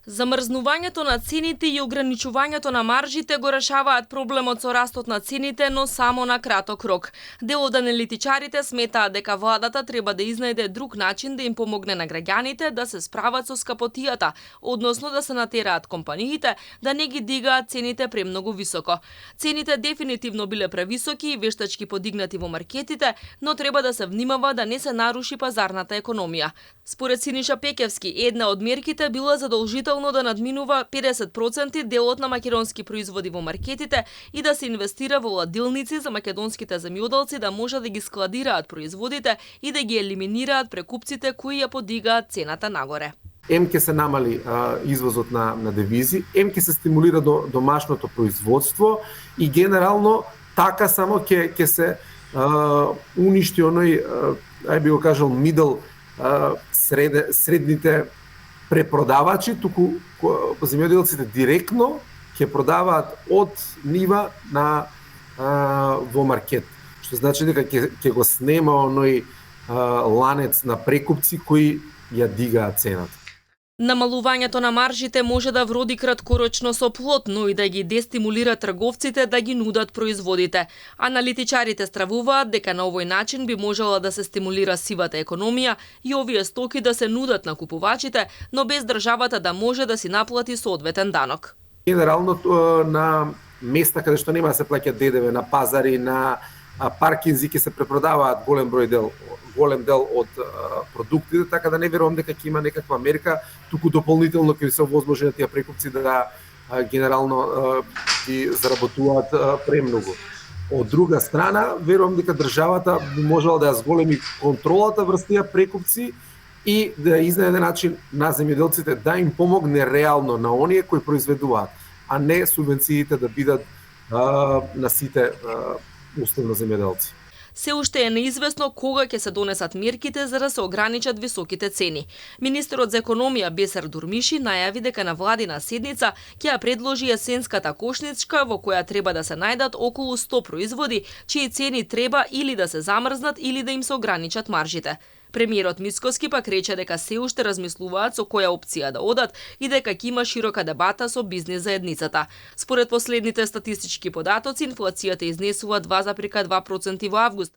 Замрзнувањето на цените и ограничувањето на маржите го решаваат проблемот со растот на цените, но само на краток рок. Дел од аналитичарите сметаат дека владата треба да изнајде друг начин да им помогне на граѓаните да се справат со скапотијата, односно да се натераат компаниите да не ги дигаат цените премногу високо. Цените дефинитивно биле превисоки и вештачки подигнати во маркетите, но треба да се внимава да не се наруши пазарната економија. Според Синиша Пекевски, една од мерките била задолжително да надминува 50% делот на македонски производи во маркетите и да се инвестира во ладилници за македонските земјоделци да може да ги складираат производите и да ги елиминираат прекупците кои ја подигаат цената нагоре. Ке се намали извозот на девизи, ке се стимулира домашното производство и генерално така само ќе се уништи оној, би го кажал, мидл, средните препродавачи, туку земјоделците директно ќе продаваат од нива во маркет. Што значи дека ќе го снема оној ланец на прекупци кои ја дигаат цената. Намалувањето на маржите може да вроди краткорочно со плод, но и да ги дестимулира трговците да ги нудат производите. Аналитичарите стравуваат дека на овој начин би можела да се стимулира сивата економија и овие стоки да се нудат на купувачите, но без државата да може да си наплати соодветен данок. Генерално на места каде што нема да се плаќа ДДВ, на пазари, на паркинзи ќе се препродаваат голем дел од продуктите, така да не верувам дека ќе има некаква мерка, туку дополнително ќе се овозможи на тие прекупци да генерално ги заработуваат премногу. Од друга страна, верувам дека државата би можела да ја зголеми контролата врз тие прекупци и да изнајде начин на земјоделците да им помогне реално на оние кои произведуваат, а не субвенциите да бидат на сите условно земјоделци. Се уште е неизвестно кога ќе се донесат мерките за да се ограничат високите цени. Министерот за економија Бесар Дурмиши најави дека на владина седница ќе ја предложи есенската кошничка во која треба да се најдат околу 100 производи чии цени треба или да се замрзнат или да им се ограничат маржите. Премиерот Мицкоски пак рече дека се уште размислуваат со која опција да одат и дека ќе има широка дебата со бизнис заедницата. Според последните статистички податоци, инфлацијата изнесува 2,2% во август,